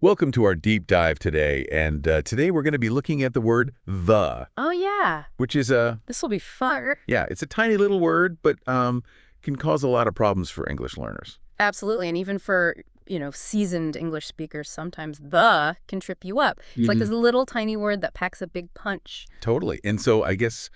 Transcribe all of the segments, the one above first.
Welcome to our deep dive today, and today we're going to be looking at the word the, Oh, yeah. which is This will be fun. yeah, it's a tiny little word, but can cause a lot of problems for English learners. Absolutely. And even for, seasoned English speakers, sometimes the can trip you up. It's like this little tiny word that packs a big punch. Totally. And so I guess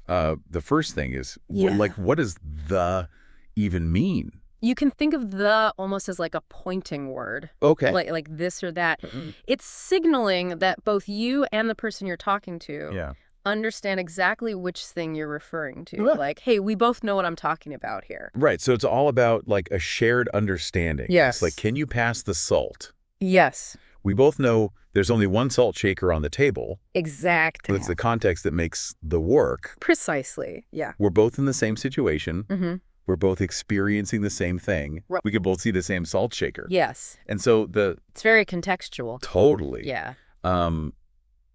the first thing is, what does the even mean? You can think of the almost as like a pointing word. Okay. Like this or that. It's signaling that both you and the person you're talking to understand exactly which thing you're referring to. Like, hey, we both know what I'm talking about here. Right. So it's all about like a shared understanding. Yes. It's like, can you pass the salt? Yes. We both know there's only one salt shaker on the table. Exactly. That's the context that makes the work. Precisely. Yeah. We're both in the same situation. Mm-hmm. We're both experiencing the same thing. Right. We can both see the same salt shaker. Yes. And so It's very contextual. Totally. Yeah.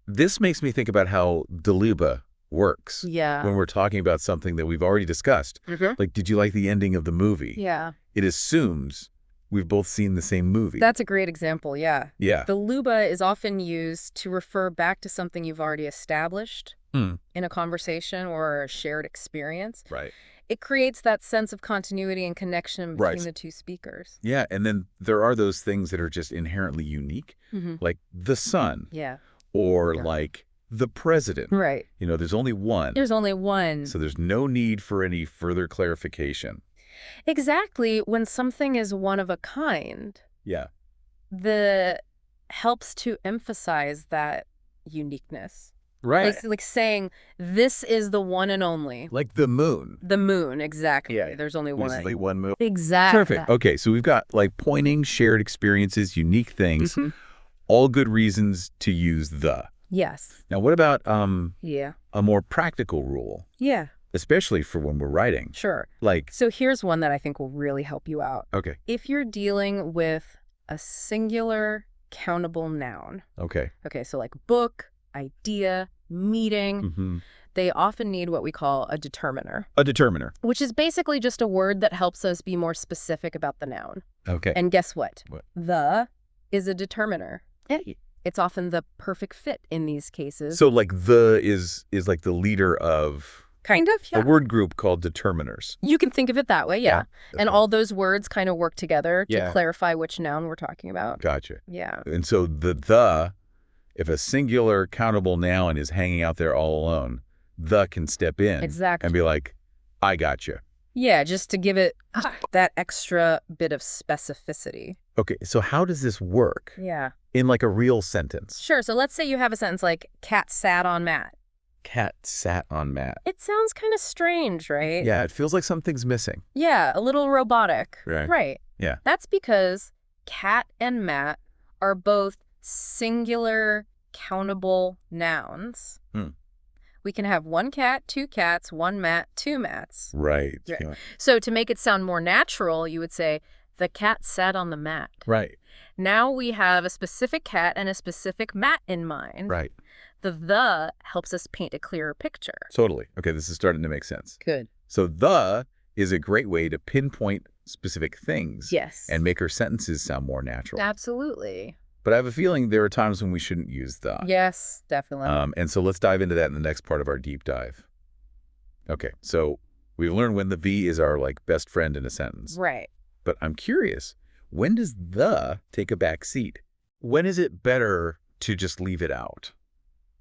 This makes me think about how Deluba works. Yeah. When we're talking about something that we've already discussed. Like, did you like the ending of the movie? Yeah. It assumes we've both seen the same movie. That's a great example, yeah. Yeah. The luba is often used to refer back to something you've already established in a conversation or a shared experience. Right. It creates that sense of continuity and connection between the two speakers. Yeah, and then there are those things that are just inherently unique, like the sun. Yeah. Or like the president. Right. There's only one. There's only one. So there's no need for any further clarification. Exactly. When something is one of a kind, Yeah. the helps to emphasize that uniqueness. Right. Like saying, this is the one and only. Like the moon. The moon, exactly. Yeah. There's only one. There's like one moon. Exactly. Perfect. Okay, so we've got like pointing, shared experiences, unique things, all good reasons to use the. Yes. Now, what about Yeah. a more practical rule, Yeah. especially for when we're writing? Sure. Like, So here's one that I think will really help you out. okay. If you're dealing with a singular countable noun. Okay. Okay, so like book, idea, meeting, they often need what we call a determiner. A determiner. Which is basically just a word that helps us be more specific about the noun. Okay. And guess what? What? The is a determiner. It's often the perfect fit in these cases. So like the is like the leader of Kind of, yeah. a word group called determiners. You can think of it that way, yeah. And Okay. all those words kind of work together to Yeah. clarify which noun we're talking about. Gotcha. Yeah. And so the, if a singular countable noun is hanging out there all alone, the can step in Exactly. and be like, I gotcha. Yeah, just to give it that extra bit of specificity. Okay, so how does this work Yeah. in like a real sentence? Sure, so let's say you have a sentence like, cat sat on mat. Cat sat on mat. It sounds kind of strange, right? Yeah, it feels like something's missing. Yeah, a little robotic. Right. Right. Yeah. That's because cat and mat are both singular countable nouns. We can have one cat, two cats, one mat, two mats. Right. Yeah. So to make it sound more natural, you would say, the cat sat on the mat. Right. Now we have a specific cat and a specific mat in mind. Right. The helps us paint a clearer picture. Totally. Okay, this is starting to make sense. Good. So the is a great way to pinpoint specific things. Yes. And make our sentences sound more natural. Absolutely. But I have a feeling there are times when we shouldn't use the. Yes, definitely. And so let's dive into that in the next part of our deep dive. Okay, so we've learned when the V is our like best friend in a sentence. Right. But I'm curious, when does the take a back seat? When is it better to just leave it out?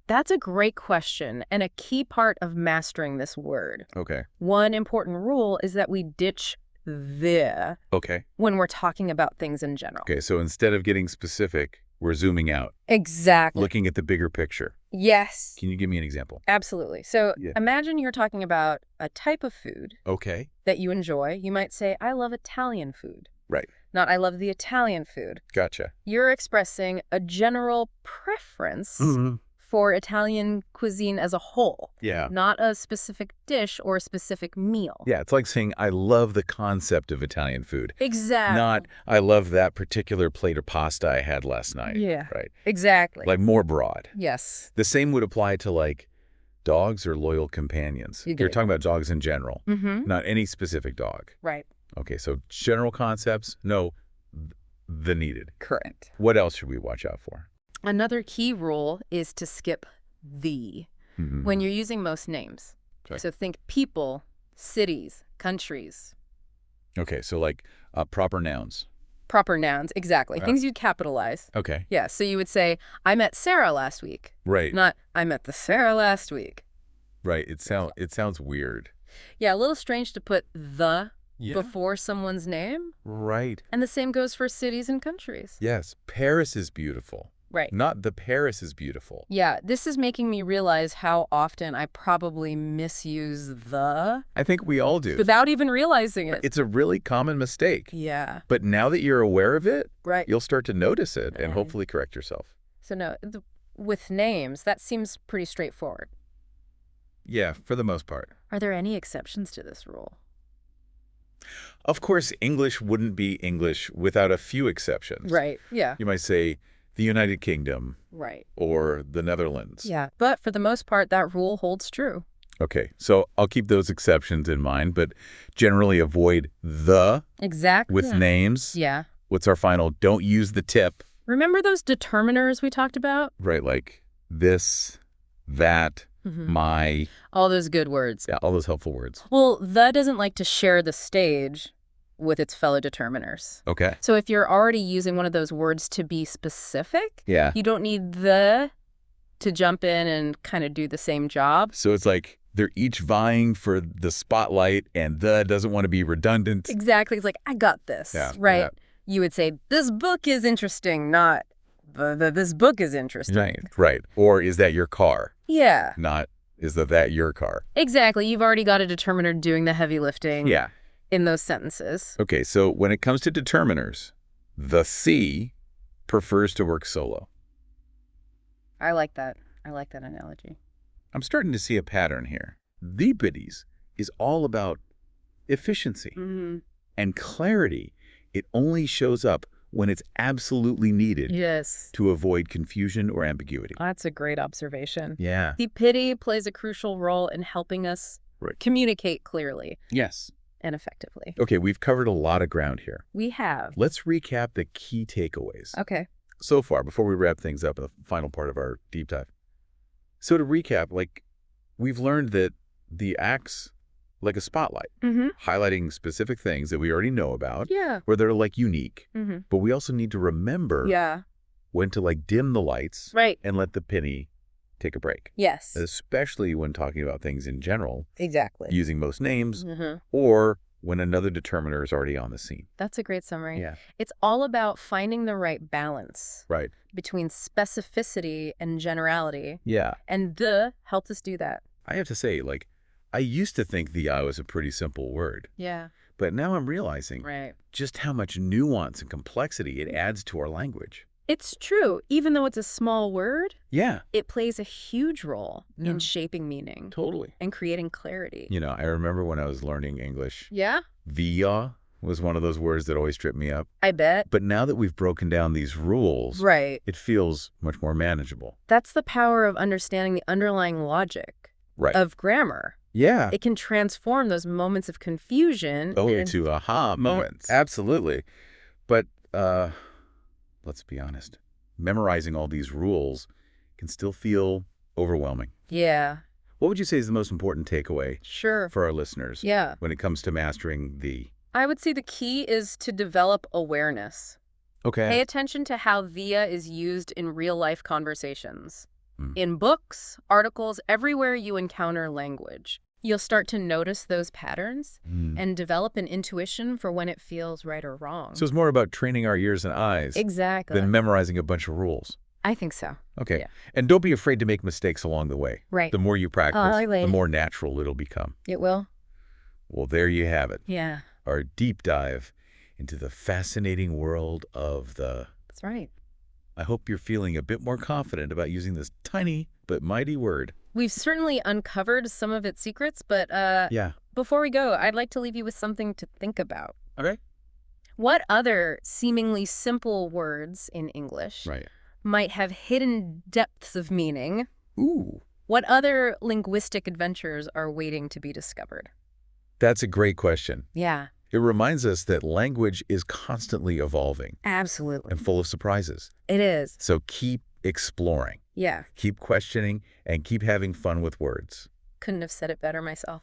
That's a great question and a key part of mastering this word. Okay. One important rule is that we ditch the Okay. when we're talking about things in general. Okay, so instead of getting specific, we're zooming out, Exactly. looking at the bigger picture. Yes. Can you give me an example? Absolutely. So Yeah. imagine you're talking about a type of food Okay. that you enjoy. You might say, I love Italian food. Right. Not, I love the Italian food. Gotcha. You're expressing a general preference for Italian cuisine as a whole, Yeah. not a specific dish or a specific meal. Yeah, it's like saying, I love the concept of Italian food. Exactly. Not, I love that particular plate of pasta I had last night. Yeah. Right. Exactly. Like more broad. Yes. The same would apply to like dogs or loyal companions. You get You're it. talking about dogs in general, Mm-hmm. not any specific dog. Right. Okay, so general concepts, no, the needed. Correct. What else should we watch out for? Another key rule is to skip the when you're using most names. Okay. So think people, cities, countries. Okay, so like proper nouns. Proper nouns, exactly. Things you'd capitalize. Okay. Yeah, so you would say, I met Sarah last week. Right. Not, I met the Sarah last week. Right. It sounds weird. Yeah, a little strange to put the before someone's name. Right. And the same goes for cities and countries. Yes. Paris is beautiful. Right. Not the Paris is beautiful. Yeah, this is making me realize how often I probably misuse the I think we all do. without even realizing it. It's a really common mistake. Yeah. But now that you're aware of it, Right. you'll start to notice it and Right. hopefully correct yourself. So no, with names, that seems pretty straightforward. Yeah, for the most part. Are there any exceptions to this rule? Of course, English wouldn't be English without a few exceptions. Right. Yeah. You might say the United Kingdom Right. or the Netherlands. Yeah. But for the most part, that rule holds true. Okay, so I'll keep those exceptions in mind, but generally avoid the Exactly. with names. Yeah. What's our final? Don't use the tip. Remember those determiners we talked about? Right, like this, that, my, All those good words. yeah, all those helpful words. Well, the doesn't like to share the stage with its fellow determiners. Okay. So if you're already using one of those words to be specific, Yeah. you don't need the to jump in and kind of do the same job. So it's like they're each vying for the spotlight and the doesn't want to be redundant. Exactly. It's like, I got this, Yeah, right? yeah. You would say, this book is interesting, not this book is interesting. Right, right. Or is that your car? Yeah, Not, is that your car? exactly. You've already got a determiner doing the heavy lifting Yeah. in those sentences. Okay, so when it comes to determiners, the C prefers to work solo. I like that. I like that analogy. I'm starting to see a pattern here. The biddies is all about efficiency and clarity. It only shows up when it's absolutely needed Yes. to avoid confusion or ambiguity. That's a great observation. Yeah. The pity plays a crucial role in helping us Right. communicate clearly Yes. and effectively. Okay, we've covered a lot of ground here. We have. Let's recap the key takeaways Okay. so far before we wrap things up in the final part of our deep dive. So to recap, like, we've learned that the acts like a spotlight, highlighting specific things that we already know about, Yeah. where they're like unique, but we also need to remember Yeah. when to like dim the lights Right. and let the penny take a break, Yes. especially when talking about things in general, Exactly. using most names, or when another determiner is already on the scene. That's a great summary. Yeah. It's all about finding the right balance Right. between specificity and generality, Yeah. and the helped us do that. I have to say, like, I used to think the I was a pretty simple word, Yeah. but now I'm realizing Right. just how much nuance and complexity it adds to our language. It's true. Even though it's a small word, Yeah, it plays a huge role Yeah. in shaping meaning totally. and creating clarity. You know, I remember when I was learning English, Yeah, via was one of those words that always tripped me up. I bet. But now that we've broken down these rules, Right. it feels much more manageable. That's the power of understanding the underlying logic Right. of grammar. Yeah. It can transform those moments of confusion To aha moments. Absolutely. But let's be honest. Memorizing all these rules can still feel overwhelming. Yeah, What would you say is the most important takeaway sure. for our listeners Yeah. when it comes to mastering the... I would say the key is to develop awareness. Okay. Pay attention to how via is used in real-life conversations. Mm. In books, articles, everywhere you encounter language. You'll start to notice those patterns and develop an intuition for when it feels right or wrong. So it's more about training our ears and eyes Exactly. than memorizing a bunch of rules. I think so. Okay. Yeah. And don't be afraid to make mistakes along the way. Right. The more you practice, I like the it. more natural it'll become. It will? Well, there you have it. Yeah, Our deep dive into the fascinating world of the... that's right. I hope you're feeling a bit more confident about using this tiny but mighty word. We've certainly uncovered some of its secrets, but Yeah. before we go, I'd like to leave you with something to think about. Okay. What other seemingly simple words in English Right. might have hidden depths of meaning? Ooh. What other linguistic adventures are waiting to be discovered? That's a great question. Yeah. It reminds us that language is constantly evolving Absolutely. and full of surprises. It is. So keep exploring, Yeah. keep questioning, and keep having fun with words. Couldn't have said it better myself.